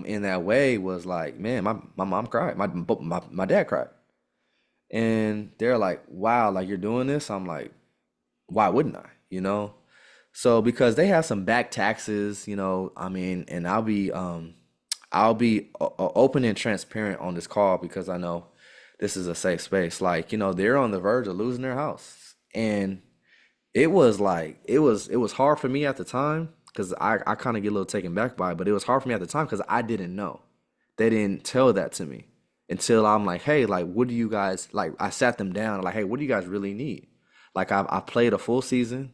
in that way was like, man, my mom cried, my dad cried, and they're like, wow, like you're doing this. I'm like, why wouldn't I? So because they have some back taxes, I mean, and I'll be I'll be open and transparent on this call because I know this is a safe space. Like, they're on the verge of losing their house. And it was like it was hard for me at the time because I kind of get a little taken back by it, but it was hard for me at the time because I didn't know. They didn't tell that to me until I'm like, hey, like, what do you guys like? I sat them down, like, hey, what do you guys really need? Like, I played a full season,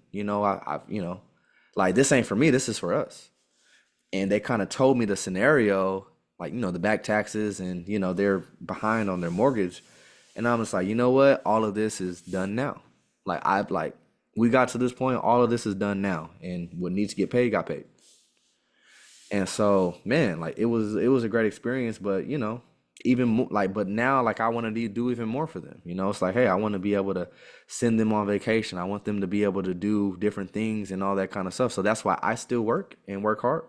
like this ain't for me, this is for us. And they kind of told me the scenario, like, the back taxes and, they're behind on their mortgage. And I'm just like, you know what? All of this is done now. Like we got to this point, all of this is done now. And what needs to get paid got paid. And so, man, like it was a great experience, but even more like, but now like I want to do even more for them. It's like, hey, I want to be able to send them on vacation. I want them to be able to do different things and all that kind of stuff. So that's why I still work and work hard.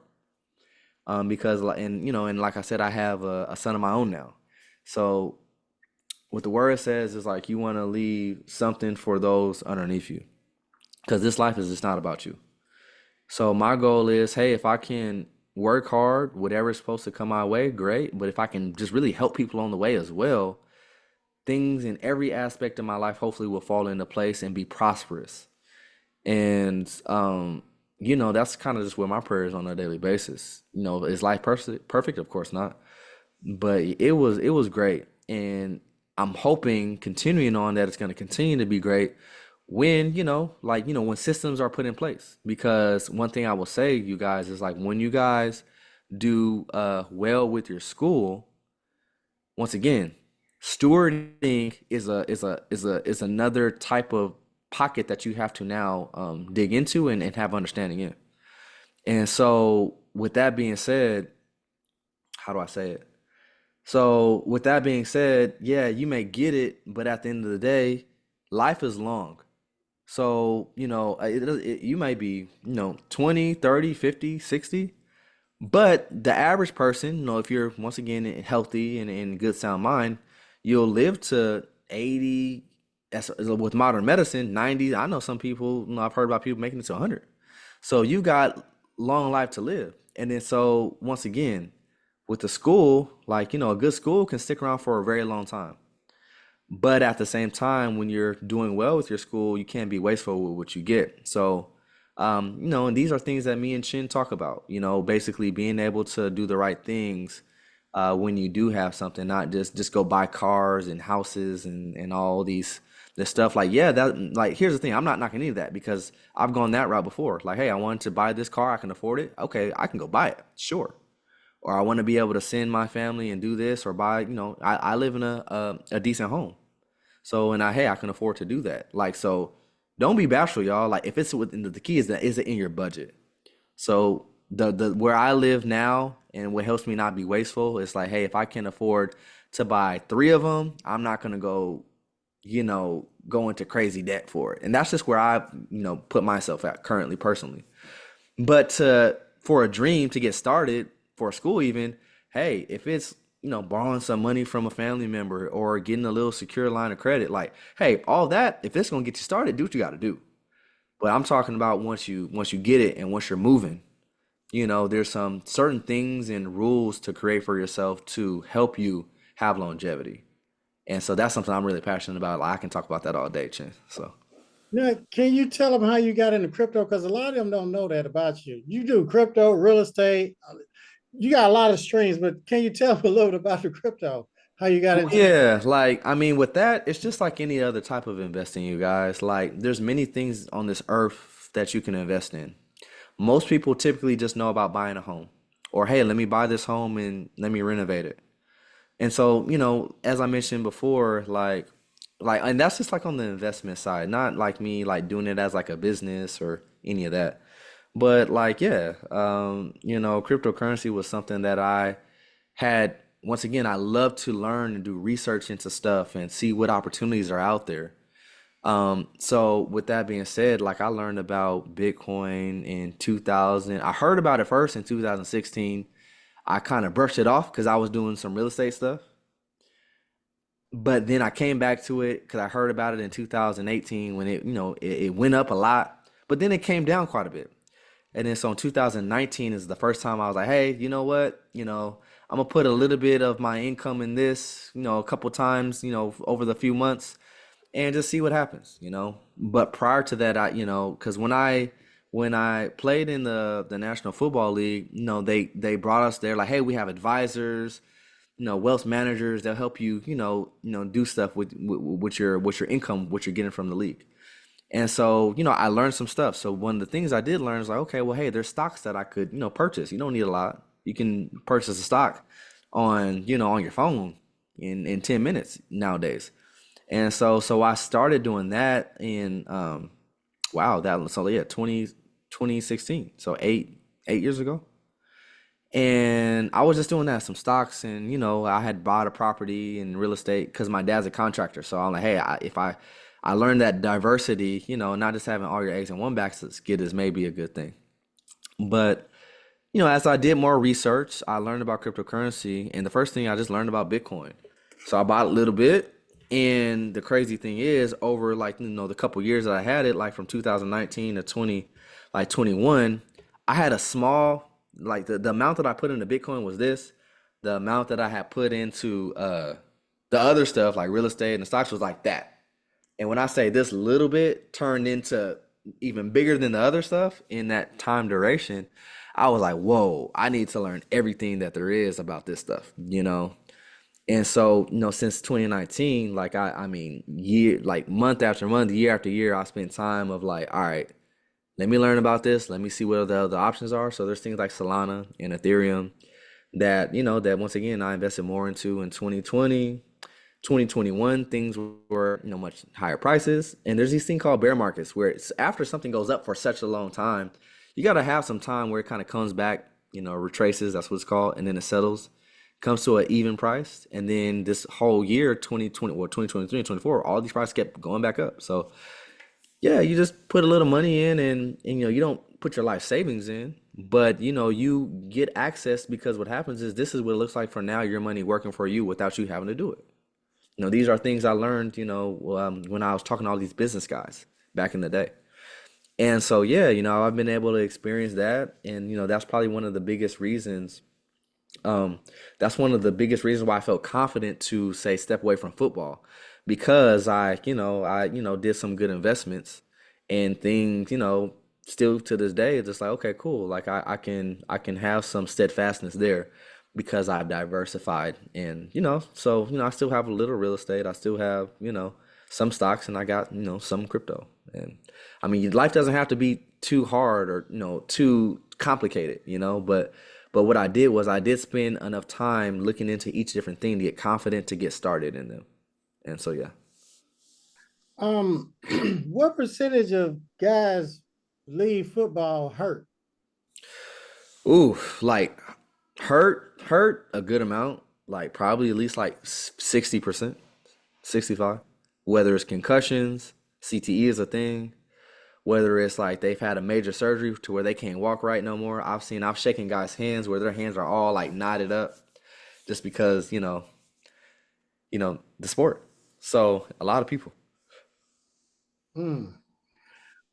Because and like I said, I have a son of my own now. So what the word says is like you want to leave something for those underneath you, because this life is just not about you. So my goal is, hey, if I can work hard, whatever's supposed to come my way, great. But if I can just really help people on the way as well, things in every aspect of my life hopefully will fall into place and be prosperous. And that's kind of just where my prayer is on a daily basis. Is life perfect? Of course not. But it was great. And I'm hoping continuing on that it's going to continue to be great when, when systems are put in place. Because one thing I will say, you guys, is like when you guys do well with your school, once again, stewarding is another type of pocket that you have to now dig into and have understanding in. And so with that being said, how do I say it? So with that being said, yeah, you may get it, but at the end of the day, life is long. So, you might be, 20, 30, 50, 60. But the average person, if you're once again healthy and in good sound mind, you'll live to 80. That's with modern medicine, 90. I know some people, I've heard about people making it to 100. So you got long life to live. And then so once again, with the school, like, a good school can stick around for a very long time. But at the same time, when you're doing well with your school, you can't be wasteful with what you get. So, and these are things that me and Chin talk about, basically being able to do the right things when you do have something, not just go buy cars and houses and all this stuff. Like, yeah, that like here's the thing, I'm not knocking any of that because I've gone that route before. Like, hey, I wanted to buy this car, I can afford it. Okay, I can go buy it, sure. Or I want to be able to send my family and do this or buy, I live in a decent home. So, and hey, I can afford to do that. Like, so don't be bashful, y'all. Like, if it's within the key is it in your budget? So the where I live now and what helps me not be wasteful is like, hey, if I can afford to buy three of them, I'm not gonna go into crazy debt for it. And that's just where I, put myself at currently, personally. But for a dream to get started for a school, even, hey, if it's borrowing some money from a family member or getting a little secure line of credit, like, hey, all that, if it's gonna get you started, do what you got to do. But I'm talking about once you get it and once you're moving, there's some certain things and rules to create for yourself to help you have longevity. And so that's something I'm really passionate about. Like, I can talk about that all day, Chin. So. Now, can you tell them how you got into crypto? Because a lot of them don't know that about you. You do crypto, real estate. You got a lot of streams, but can you tell them a little bit about the crypto? How you got Well, into it? yeah, like I mean, with that, it's just like any other type of investing, you guys. Like, there's many things on this earth that you can invest in. Most people typically just know about buying a home, or hey, let me buy this home and let me renovate it. And so, as I mentioned before, and that's just like on the investment side, not like me like doing it as like a business or any of that. But like, yeah, cryptocurrency was something that I had, once again, I love to learn and do research into stuff and see what opportunities are out there. So with that being said, like I learned about Bitcoin in 2000. I heard about it first in 2016. I kind of brushed it off because I was doing some real estate stuff. But then I came back to it because I heard about it in 2018 when it went up a lot, but then it came down quite a bit. And then so in 2019 is the first time I was like, hey, you know what? I'm gonna put a little bit of my income in this, a couple times, over the few months, and just see what happens. But prior to that, because when I played in the National Football League, they brought us there like, hey, we have advisors, wealth managers. They'll help you, do stuff with your income, what you're getting from the league. And so, I learned some stuff. So one of the things I did learn is like, okay, well, hey, there's stocks that I could, purchase. You don't need a lot. You can purchase a stock on your phone in 10 minutes nowadays. And so I started doing that in wow, that so yeah, 2016. So eight years ago. And I was just doing that, some stocks, and I had bought a property in real estate because my dad's a contractor. So I'm like, hey, if I learned that diversity, not just having all your eggs in one basket is maybe a good thing. But as I did more research, I learned about cryptocurrency, and the first thing I just learned about Bitcoin. So I bought a little bit, and the crazy thing is, over like the couple years that I had it, like from 2019 to 21, I had a small like the amount that I put into Bitcoin was this. The amount that I had put into the other stuff like real estate and the stocks was like that. And when I say this little bit turned into even bigger than the other stuff in that time duration, I was like, whoa, I need to learn everything that there is about this stuff. And so, since 2019, like I mean, month after month, year after year, I spent time of like, all right, let me learn about this. Let me see what the other options are. So there's things like Solana and Ethereum that once again I invested more into in 2020. 2021 things were much higher prices, and there's these thing called bear markets where it's after something goes up for such a long time, you got to have some time where it kind of comes back, retraces, that's what it's called, and then it settles, comes to an even price. And then this whole year 2020, well, 2023 and 24, all these prices kept going back up. So yeah, you just put a little money in, and you don't put your life savings in, but you get access, because what happens is this is what it looks like for now, your money working for you without you having to do it. These are things I learned, when I was talking to all these business guys back in the day. And so, yeah, I've been able to experience that. And, that's probably one of the biggest reasons. That's one of the biggest reasons why I felt confident to say step away from football, because I did some good investments and things, still to this day, it's just like, okay, cool. Like I can have some steadfastness there because I've diversified. And I still have a little real estate. I still have some stocks, and I got some crypto. And I mean, life doesn't have to be too hard or too complicated, but what I did was I did spend enough time looking into each different thing to get confident to get started in them. And so yeah. Um, what percentage of guys leave football hurt? Ooh, like hurt a good amount, like probably at least like 60%, 65. Whether it's concussions, CTE is a thing, whether it's like they've had a major surgery to where they can't walk right no more. I've shaken guys' hands where their hands are all like knotted up just because, the sport. So a lot of people. Hmm.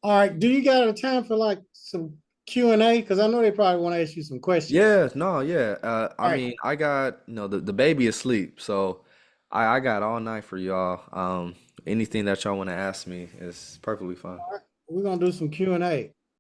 All right. Do you got a time for like some Q&A? Because I know they probably want to ask you some questions. Yeah, no, yeah. I All right. mean, I got, the baby is asleep, so I got all night for y'all. Anything that y'all want to ask me is perfectly fine. We're gonna do some Q&A.